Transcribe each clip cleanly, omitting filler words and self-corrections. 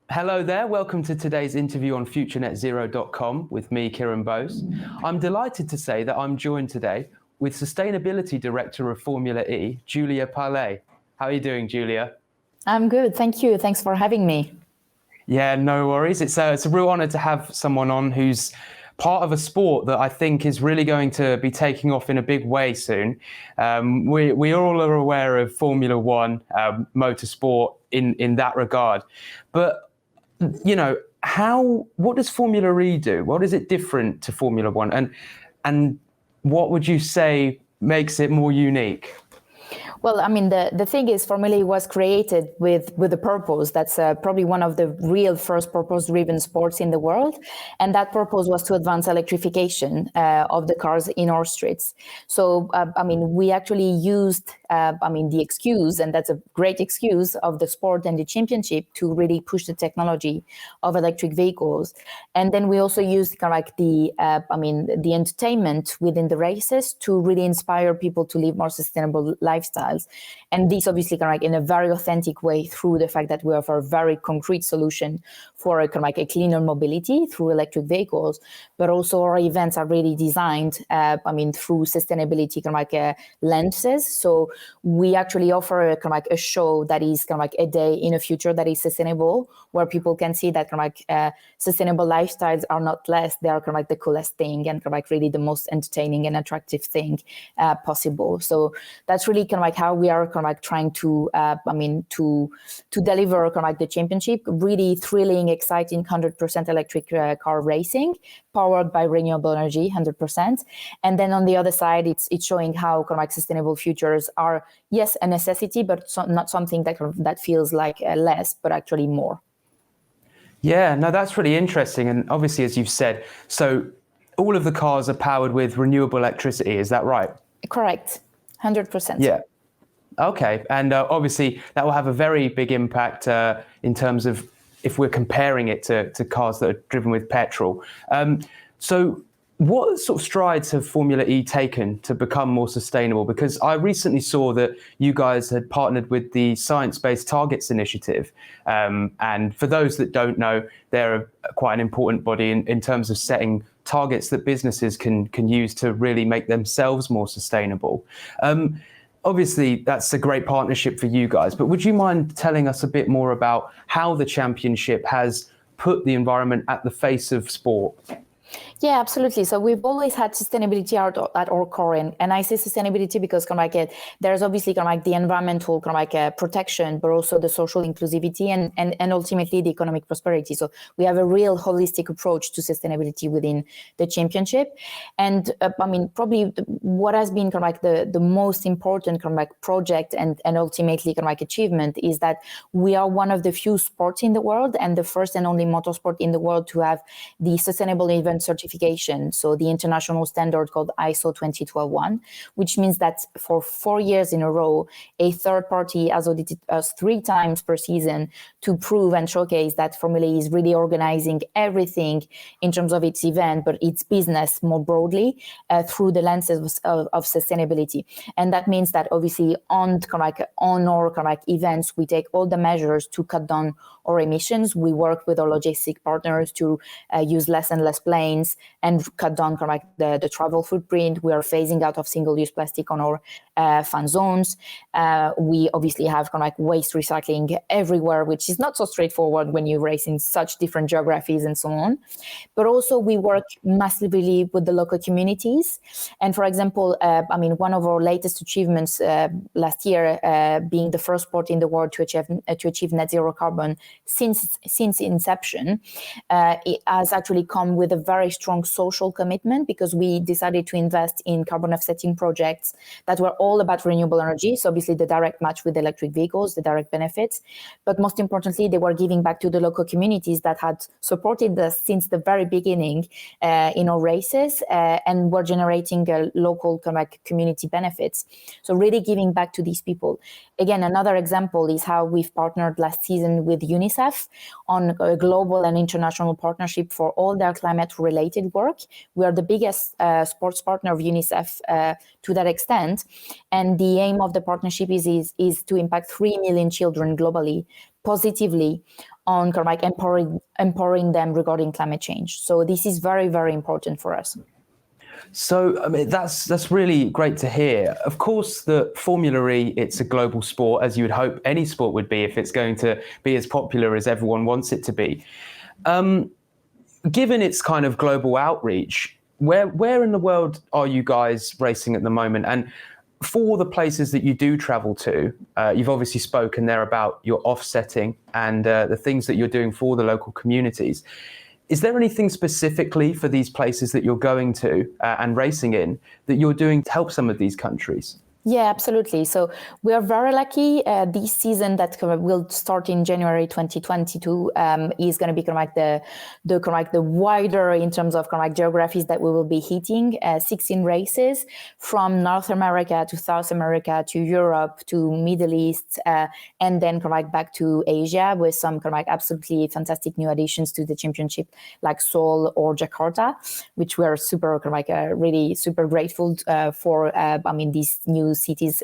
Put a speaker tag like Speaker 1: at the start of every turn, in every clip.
Speaker 1: Hello there, welcome to today's interview on futurenetzero.com with me, Kieran Bose. I'm delighted to say that I'm joined today with Sustainability Director of Formula E, Julia Palais. How are you doing, Julia?
Speaker 2: I'm good, thank you. Thanks for having me.
Speaker 1: Yeah, no worries. It's a real honor to have someone on who's part of a sport that I think is really going to be taking off in a big way soon. We all are aware of Formula One, motorsport in that regard. But you know, what does Formula E do? What is it different to Formula One? And what would you say makes it more unique?
Speaker 2: Well, I mean, the thing is, Formula E was created with a purpose. That's probably one of the real first purpose-driven sports in the world. And that purpose was to advance electrification of the cars in our streets. So, we actually used, the excuse, and that's a great excuse, of the sport and the championship to really push the technology of electric vehicles. And then we also used kind of like the entertainment within the races to really inspire people to live more sustainable lifestyles. And this obviously kind of like in a very authentic way through the fact that we offer a very concrete solution for a kind of like a cleaner mobility through electric vehicles, but also our events are really designed, through sustainability kind of like lenses. So we actually offer a kind of like a show that is kind of like a day in a future that is sustainable, where people can see that kind of like sustainable lifestyles are not less, they are kind of like the coolest thing and kind of like really the most entertaining and attractive thing possible. So that's really kind of like how we are kind of like trying to to deliver kind of like the championship, really thrilling, exciting 100% electric car racing powered by renewable energy, 100%. And then on the other side, it's showing how kind of like sustainable futures are, yes, a necessity, but not something that feels like less, but actually more.
Speaker 1: Yeah, no, that's really interesting. And obviously, as you've said, so all of the cars are powered with renewable electricity. Is that right?
Speaker 2: Correct. 100%.
Speaker 1: Yeah. Okay. And obviously, that will have a very big impact in terms of if we're comparing it to cars that are driven with petrol. So what sort of strides have Formula E taken to become more sustainable? Because I recently saw that you guys had partnered with the Science Based Targets Initiative. And for those that don't know, they're quite an important body in terms of setting targets that businesses can use to really make themselves more sustainable. Obviously, that's a great partnership for you guys, but would you mind telling us a bit more about how the championship has put the environment at the face of sport?
Speaker 2: Yeah, absolutely. So we've always had sustainability at our core, and I say sustainability because kind of like there's obviously kind of like the environmental kind of like protection, but also the social inclusivity and ultimately the economic prosperity. So we have a real holistic approach to sustainability within the championship. And probably what has been kind of like the most important kind of like project and ultimately kind of like achievement is that we are one of the few sports in the world and the first and only motorsport in the world to have the sustainable event certification, so the international standard called ISO 20121, which means that for 4 years in a row, a third party has audited us 3 times per season to prove and showcase that Formula E is really organizing everything in terms of its event, but its business more broadly through the lenses of sustainability. And that means that obviously on our kind of like events, we take all the measures to cut down our emissions. We work with our logistic partners to use less and less planes and cut down kind of like the travel footprint. We are phasing out of single-use plastic on our fan zones. We obviously have kind of like waste recycling everywhere, which is not so straightforward when you race in such different geographies and so on. But also we work massively with the local communities. And for example, one of our latest achievements last year, being the first sport in the world to achieve net zero carbon since inception, it has actually come with a very strong social commitment because we decided to invest in carbon offsetting projects that were all about renewable energy. So obviously the direct match with electric vehicles, the direct benefits, but most importantly, they were giving back to the local communities that had supported us since the very beginning in our races and were generating local community benefits. So really giving back to these people. Again, another example is how we've partnered last season with UNICEF on a global and international partnership for all their climate-related related work. We are the biggest sports partner of UNICEF to that extent. And the aim of the partnership is to impact 3 million children globally positively on kind of like empowering them regarding climate change. So this is very, very important for us.
Speaker 1: So I mean, that's really great to hear. Of course, the Formula E, it's a global sport, as you would hope any sport would be if it's going to be as popular as everyone wants it to be. Given its kind of global outreach, where in the world are you guys racing at the moment? And for the places that you do travel to, you've obviously spoken there about your offsetting and the things that you're doing for the local communities. Is there anything specifically for these places that you're going to and racing in that you're doing to help some of these countries?
Speaker 2: Yeah, absolutely. So we are very lucky. This season that will start in January 2022 is going to be kind of like the wider in terms of kind of like geographies that we will be hitting. 16 races from North America to South America to Europe to Middle East, and then kind of like back to Asia with some kind of like absolutely fantastic new additions to the championship, like Seoul or Jakarta, which we are super kind of like really super grateful for. These new cities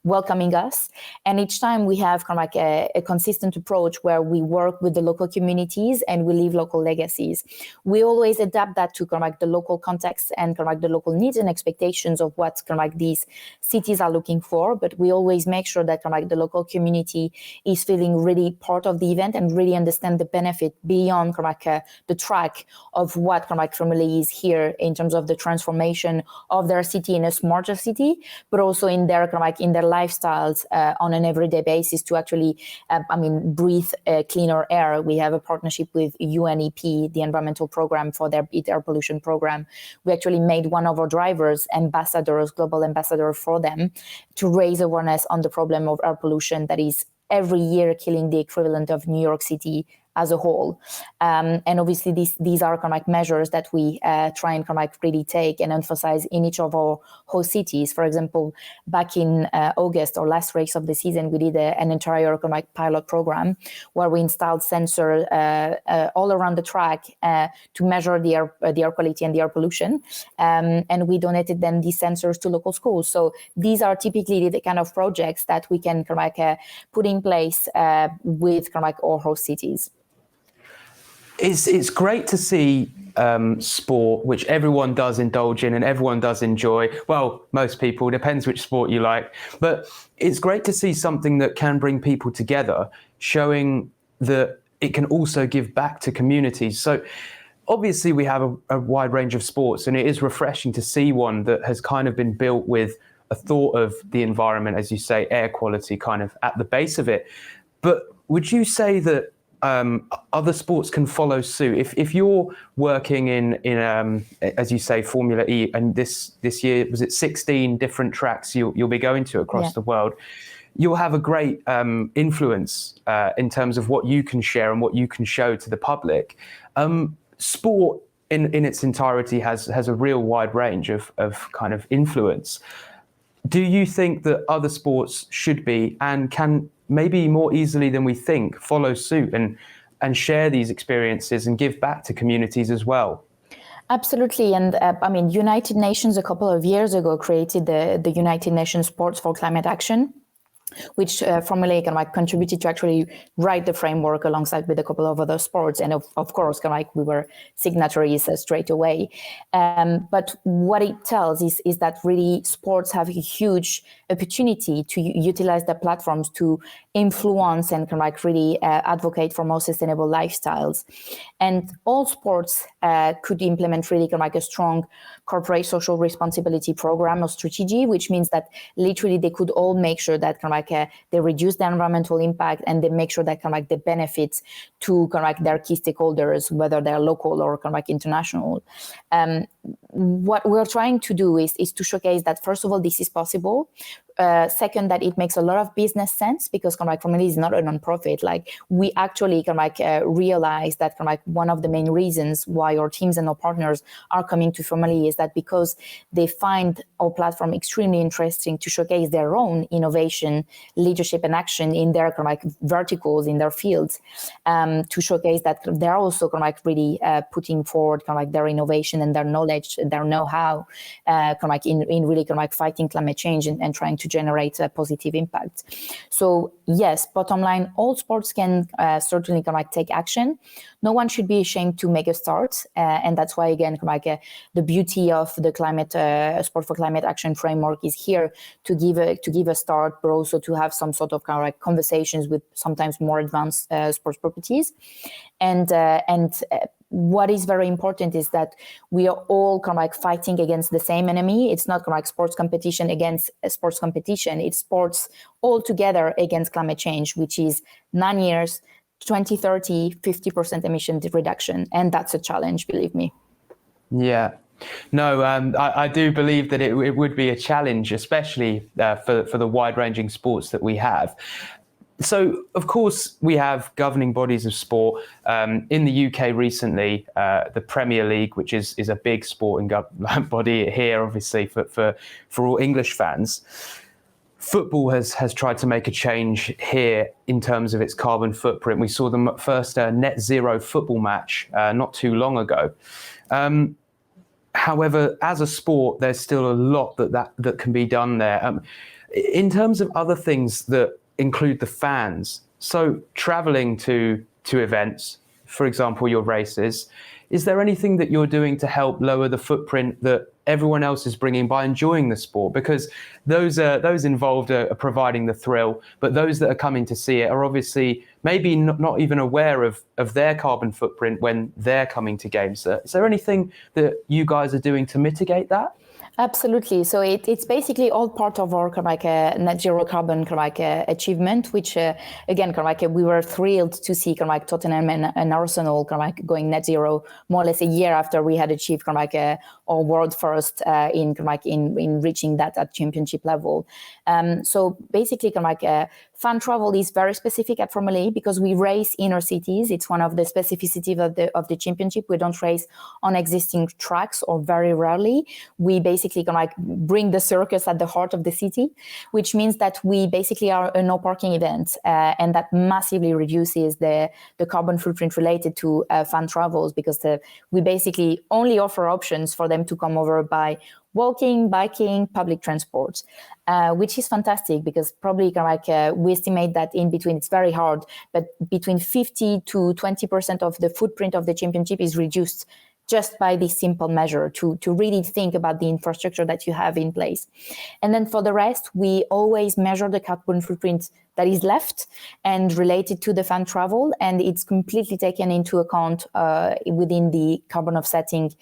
Speaker 2: welcoming us. And each time we have kind of like a consistent approach where we work with the local communities and we leave local legacies. We always adapt that to kind of like the local context and kind of like the local needs and expectations of what kind of like these cities are looking for. But we always make sure that kind of like the local community is feeling really part of the event and really understand the benefit beyond kind of like the track of what kind of like Formula E is here in terms of the transformation of their city in a smarter city, but also in their kind of like in their lifestyles on an everyday basis to actually, breathe cleaner air. We have a partnership with UNEP, the environmental program for their air pollution program. We actually made one of our drivers ambassadors, global ambassador for them, to raise awareness on the problem of air pollution that is every year killing the equivalent of New York City as a whole. And obviously these are kind of like measures that we try and kind of like really take and emphasize in each of our host cities. For example, back in August, or last race of the season, we did an entire kind of like pilot program where we installed sensors all around the track to measure the air quality and the air pollution. And we donated then these sensors to local schools. So these are typically the kind of projects that we can kind of like put in place with kind of like our host cities.
Speaker 1: It's great to see sport, which everyone does indulge in and everyone does enjoy. Well, most people, depends which sport you like. But it's great to see something that can bring people together, showing that it can also give back to communities. So obviously we have a wide range of sports, and it is refreshing to see one that has kind of been built with a thought of the environment, as you say, air quality kind of at the base of it. But would you say that other sports can follow suit? If you're working in as you say, Formula E, and this year, was it 16 different tracks you'll be going to across the world, you'll have a great influence in terms of what you can share and what you can show to the public. Sport in its entirety has a real wide range of kind of influence. Do you think that other sports should be and can maybe more easily than we think follow suit and share these experiences and give back to communities as well?
Speaker 2: Absolutely. And United Nations a couple of years ago created the United Nations Sports for Climate Action, which Formula E kind of like contributed to actually write the framework alongside with a couple of other sports. And of course, kind of like we were signatories straight away. But what it tells is that really sports have a huge opportunity to utilize their platforms to influence and kind of like really advocate for more sustainable lifestyles. And all sports could implement really kind of like a strong corporate social responsibility program or strategy, which means that literally they could all make sure that kind of like they reduce the environmental impact and they make sure that kind of like the benefits to kind of like their key stakeholders, whether they're local or kind of like international. what we're trying to do is to showcase that, first of all, this is possible. Second, that it makes a lot of business sense, because kind of like Formula E is not a non-profit. Like, we actually kind of like realize that kind of like one of the main reasons why our teams and our partners are coming to Formula E is that because they find our platform extremely interesting to showcase their own innovation, leadership, and action in their kind of like verticals, in their fields, to showcase that they're also kind of like really putting forward kind of like their innovation and their knowledge, their know-how, kind of like in really kind of like fighting climate change and trying to generate a positive impact. So yes, bottom line, all sports can certainly kind of like take action. No one should be ashamed to make a start, and that's why, again, kind of like the beauty of the climate sport for climate action framework is here to give a start, but also to have some sort of kind of like conversations with sometimes more advanced sports properties, and what is very important is that we are all kind of like fighting against the same enemy. It's not kind of like sports competition against sports competition. It's sports all together against climate change, which is 9 years, 2030, 50% emission reduction. And that's a challenge, believe me.
Speaker 1: Yeah. No, I do believe that it would be a challenge, especially for the wide-ranging sports that we have. So, of course, we have governing bodies of sport. In the UK recently, the Premier League, which is a big sporting body here, obviously, for all English fans. Football has tried to make a change here in terms of its carbon footprint. We saw the first net zero football match not too long ago. However, as a sport, there's still a lot that can be done there. In terms of other things that include the fans, so traveling to events, for example, your races, is there anything that you're doing to help lower the footprint that everyone else is bringing by enjoying the sport? Because those involved are providing the thrill, but those that are coming to see it are obviously maybe not even aware of their carbon footprint when they're coming to games. Is there anything that you guys are doing to mitigate that?
Speaker 2: Absolutely. So it's basically all part of our kind of like net zero carbon kind of like achievement, which again kind of like we were thrilled to see kind of like Tottenham and Arsenal kind of like going net zero more or less a year after we had achieved kind of like our world first in kind of like in reaching that at championship level. So basically kind of like fan travel is very specific at Formula E because we race inner cities. It's one of the specificities of the championship. We don't race on existing tracks, or very rarely. We basically kind of like bring the circus at the heart of the city, which means that we basically are a no parking event, and that massively reduces the carbon footprint related to fan travels, because we basically only offer options for them to come over by walking, biking, public transport, which is fantastic because probably kind of like we estimate that in between, it's very hard, but between 50 to 20% of the footprint of the championship is reduced just by this simple measure, to really think about the infrastructure that you have in place. And then for the rest, we always measure the carbon footprint that is left and related to the fan travel, and it's completely taken into account within the carbon offsetting,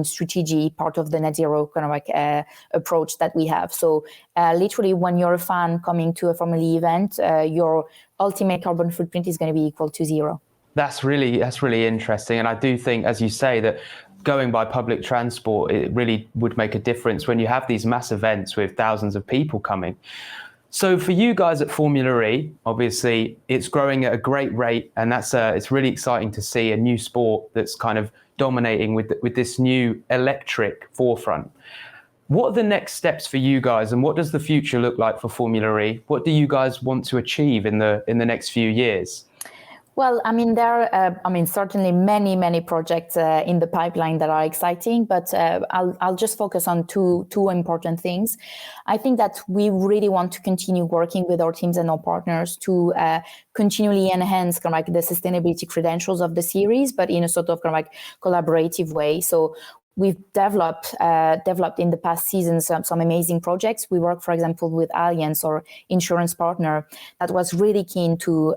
Speaker 2: strategy, part of the net zero kind of like approach that we have. So literally, when you're a fan coming to a Formula E event, your ultimate carbon footprint is going to be equal to zero.
Speaker 1: That's really interesting. And I do think, as you say, that going by public transport, it really would make a difference when you have these mass events with thousands of people coming. So for you guys at Formula E, obviously it's growing at a great rate, and it's really exciting to see a new sport that's kind of dominating with this new electric forefront. What are the next steps for you guys, and what does the future look like for Formula E? What do you guys want to achieve in the next few years?
Speaker 2: Well, I mean, there are, certainly many projects in the pipeline that are exciting, but I'll just focus on two important things. I think that we really want to continue working with our teams and our partners to continually enhance kind of like the sustainability credentials of the series, but in a sort of kind of like collaborative way. So we've developed in the past seasons some amazing projects. We work, for example, with Allianz, our insurance partner, that was really keen to,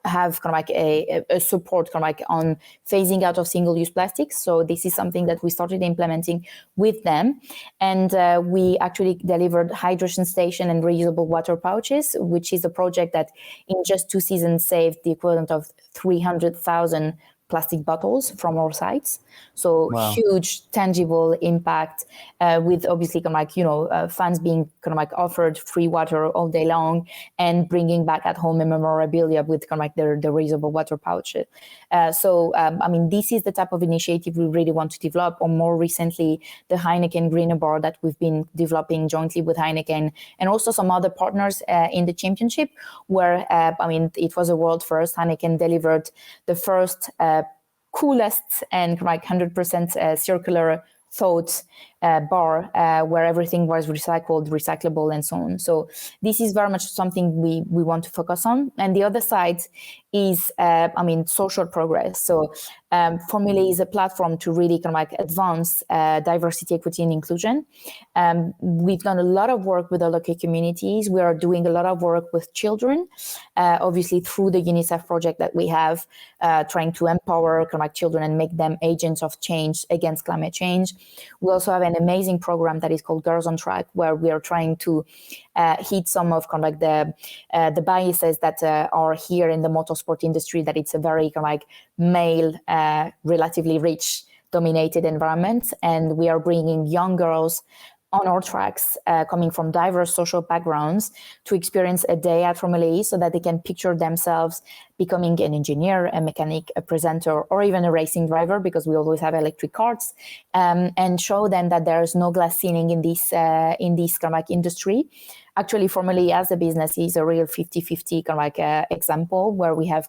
Speaker 2: have kind of like a support kind of like on phasing out of single-use plastics. So this is something that we started implementing with them, and we actually delivered hydrogen station and reusable water pouches, which is a project that in just 2 seasons saved the equivalent of 300,000 plastic bottles from our sites. So
Speaker 1: Wow.
Speaker 2: huge tangible impact with obviously fans being offered free water all day long and bringing back at home a memorabilia with the reusable water pouches. This is the type of initiative we really want to develop, or more recently, the Heineken Greener Bar that we've been developing jointly with Heineken and also some other partners in the championship, where, it was a world first. Heineken delivered the first coolest and 100% circular thought bar where everything was recyclable, and so on. So this is very much something we want to focus on. And the other side is, social progress. So Formula is a platform to really advance diversity, equity, and inclusion. We've done a lot of work with the local communities. We are doing a lot of work with children, obviously through the UNICEF project that we have, trying to empower children and make them agents of change against climate change. We also have an amazing program that is called Girls on Track, where we are trying to hit some of the biases that are here in the motorsport industry, that it's a very male, relatively rich dominated environment, and we are bringing young girls on our tracks coming from diverse social backgrounds to experience a day at Formula E, so that they can picture themselves becoming an engineer, a mechanic, a presenter, or even a racing driver, because we always have electric cars, and show them that there is no glass ceiling in this industry. Actually, Formula E as a business is a real 50-50 example, where we have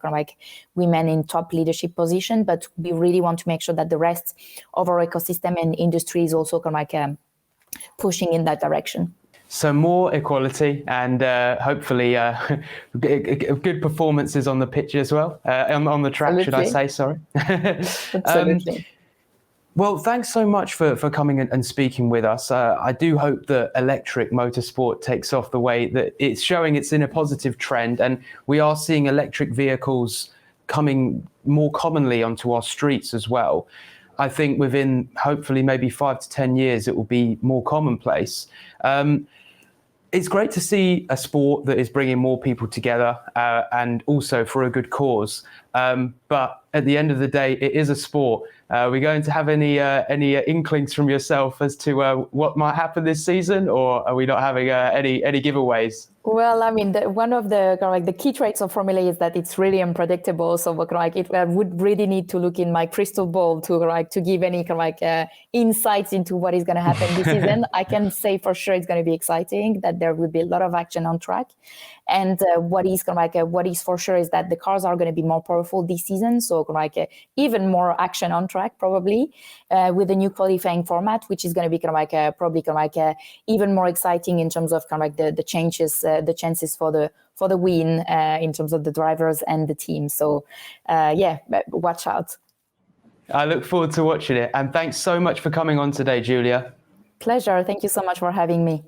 Speaker 2: women in top leadership position, but we really want to make sure that the rest of our ecosystem and industry is also pushing in that direction.
Speaker 1: So more equality and hopefully good performances on the pitch as well, on the track,
Speaker 2: Absolutely.
Speaker 1: should I say, sorry.
Speaker 2: Absolutely.
Speaker 1: Well, thanks so much for coming and speaking with us. I do hope that electric motorsport takes off the way that it's showing. It's in a positive trend, and we are seeing electric vehicles coming more commonly onto our streets as well. I think within hopefully maybe 5 to 10 years, it will be more commonplace. It's great to see a sport that is bringing more people together and also for a good cause. But at the end of the day, it is a sport. Are we going to have any inklings from yourself as to what might happen this season, or are we not having any giveaways?
Speaker 2: Well, one of the key traits of Formula E is that it's really unpredictable. So I would really need to look in my crystal ball to give any insights into what is going to happen this season. I can say for sure it's going to be exciting, that there will be a lot of action on track. And what is for sure is that the cars are going to be more powerful this season. So even more action on track, probably with the new qualifying format, which is going to be probably even more exciting in terms of the changes, the chances for the win in terms of the drivers and the team. So watch out.
Speaker 1: I look forward to watching it. And thanks so much for coming on today, Julia.
Speaker 2: Pleasure. Thank you so much for having me.